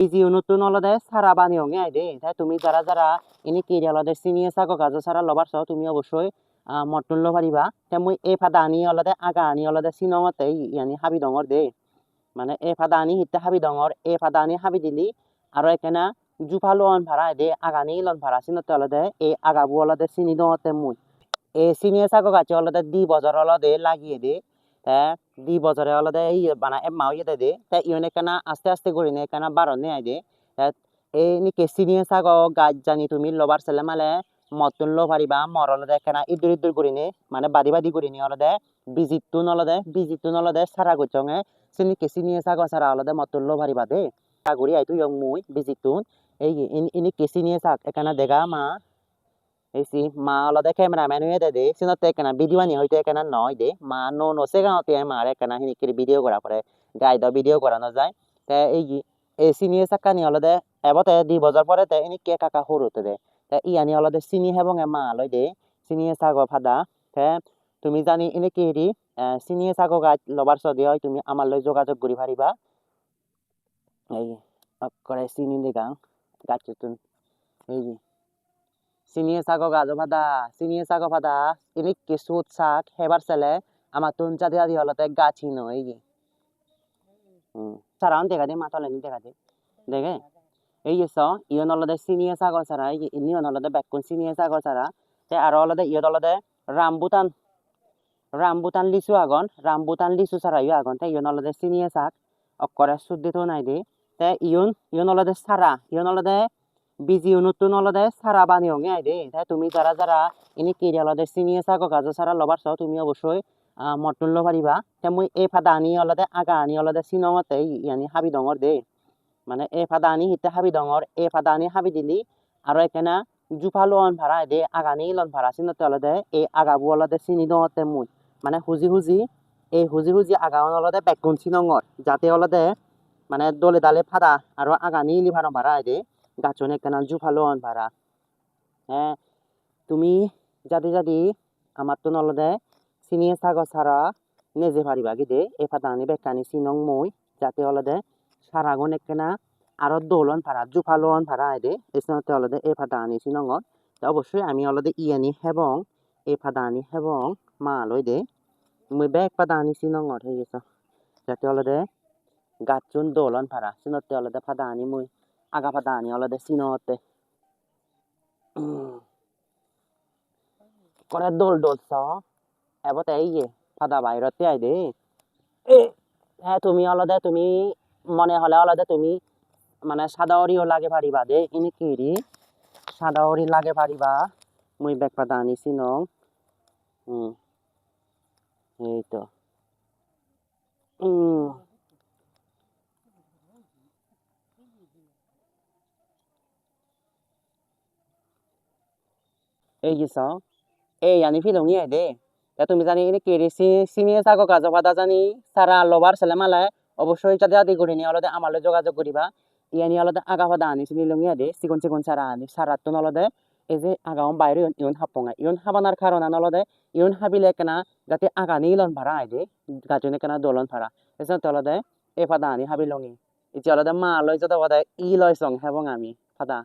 easy নতুন অলদে সারা বানিয়ঙে আইদে তাই তুমি যারা যারা ইনি কি অলদে সিনিয়ে সাগো গাজো সারা লবার সহ তুমি অবশ্যই মটন লো পারিবা তাই মুই এই ফাদা আনি অলদে আগা আনি অলদে সিনঙতে ইয়ানি হাবি ডঙর দে মানে এই ফাদা আনি হিতে হাবি ডঙর এই ফাদা আনি হাবি দিলি আর এখানে জুফা লোন ভাড়া দে আগানি লন ভাড়া সিনতে অলদে এই আগাবু অলদে সিনি দঙতে মুই এই সিনিয়ে সাগো গাছে অলদে 2 বছর অলদে লাগিয়ে দে তা 2 বছরে অলদে এই বানা এ মাও ইয়ে দে তা ইউনে কানা আস্তে আস্তে করে নে কানা বারনে আই দে তা এই নিকে সিনিয়ে সাগো গাছ জানি তুমি লবার ছেলে মালে মতন লো পারিবা মরলদে কানা ইদুর ইদুর করে নে মানে বাদি বাদি করে নে অলদে বিজিতুন অলদে সারা গচঙে সিনিকে সিনিয়ে সাগো সারা অলদে মতন লো পারিবা দে কাগুরি আইতু ইয়ং মুই বিজিতুন এই ইনি কে সিনিয়ে সাগ একানা দেগা মা এই সি মা অলদে ক্যামেরাম্যান হয়ে দে সিনতে কেনা ভিডিও আনি হইতে কেনা নয় দে মা নো সেগাওতে মারে কেনা হিনিকির ভিডিও করা পরে গাইদ ভিডিও করানো যায় তে এই সিনিয়ে সাকানি অলদে এবতে 2 বছর পরে তে ইনি কে কাকা হরুতে দে তে ইয়ানি অলদে সিনি হেবং এ মা লই দে সিনিয়ে সাগো ফাদা তে তুমি জানি ইনি কি রি সিনিয়ে সাগো গাছ লবার সদি হয় তুমি আমার লই যোগাযোগ করি পারিবা এই করে সিনি দেগা গাছতুন এই সিনিয়ে সাগো গাজো ফাদা সিনিয়ে সাগো ফাদা ইনি কেসুত শাক হেবার ছেলে আমার তুন চাঁদি আদি হলতে গাছি নই সারাউন দেখা দে মাথা লেনি দেখা দে দেখে এই যে ইয়ন অলদে সিনিয়ে সাগো সারা ইনি অলদে বেকুন সিনিয়ে সাগো সারা তে আর অলদে ইয়দ অলদে রামবুতান লিচু সারা ইয় আগন তে ইয়ন অলদে সিনিয়ে সাগ অকরে সুদ্দি তো নাই দে তে ইয়ন অলদে সারা ইয়ন অলদে বিজি নতুন অলদে সারা বানিয়ঙে আইদে তাই তুমি যারা যারা ইনি কি অলদে সিনিয়ে সাগো গাজো সারা লবার সহ তুমি অবশ্যই মটন লো পারিবা তাই মুই এই ফাদা আনি অলদে আগা আনি অলদে সিনঙতে ইয়ানি হাবি ডঙর দে মানে এই ফাদা আনি হিতে হাবি ডঙর এই ফাদা আনি হাবি দিলি আর এখানে জুফা লোন ভাড়া দে আগানি লন ভাড়া সিনতে অলদে এই আগাবু অলদে সিনি দঙতে মুই মানে হুজি আগাওন অলদে বেগুন সিনঙর যাতে অলদে মানে দলে দালে ফাদা আর আগানি লিভানো ভাড়া দে গাছনে কেনা জুফা লোন ভাড়া হ্যাঁ তুমি যদি আমার তো নলদে সিনিয়ে সাগো সারা নেজে পারিবা গিদে এ ফাদানি বেকানি সিনং মই যাতে অলদে সারা গনে কেনা আরো দোলন ভাড়া জুফা লোন ভাড়া দে এসনতে অলদে এ ফাদানি সিনঙর অবশ্যই আমি অলদে ইয়ানি হেবং এ ফাদানি হেবং মা লই দে মুই বেক ফাদানি সিনঙর হয়ে গেছ যাতে অলদে গাছুন দোলন ভাড়া সিনতে অলদে ফাদানি মুই আগা ফাদানি অলদে সিনতে করে দোল স এবতে এই যে ফাদা বাইরতে আই দে হ্যাঁ তুমি অলদে তুমি মনে হলে অলদে তুমি মানে সাদা অরিও লাগে পারিবা দে ইনি কিরি সাদা অরি লাগে পারিবা মুই বেক পাতা আনিছি নং এই তো এই যে এই আনি ফিলং নিয়ে দে তা তুমি জানি ইনি কিরি সিনিয়ে সাগো কাজো ফাদা জানি সারা লবার ছেলে মালায় অবশ্যই যাতে আদি করি নি অলদে আমার যোগাযোগ করিবা ইয়ানি অলদে আগা ফাদা আনিছি নিলংইয়া দে সিকন সারা আনি সারা তো অলদে এই যে আগাও বাইরে ইউন হাপঙা ইউন হাবানার কারণ অলদে ইউন হাবিলে কেনা যাতে আগা নিলন ভাড়া আই দে গাজনে কেনা দোলন ভাড়া এসে অলদে এ ফাদা আনি হাবিলংই ইতি অলদে মা লই যত ফাদা ই লয় সং হেবং আমি ফাদা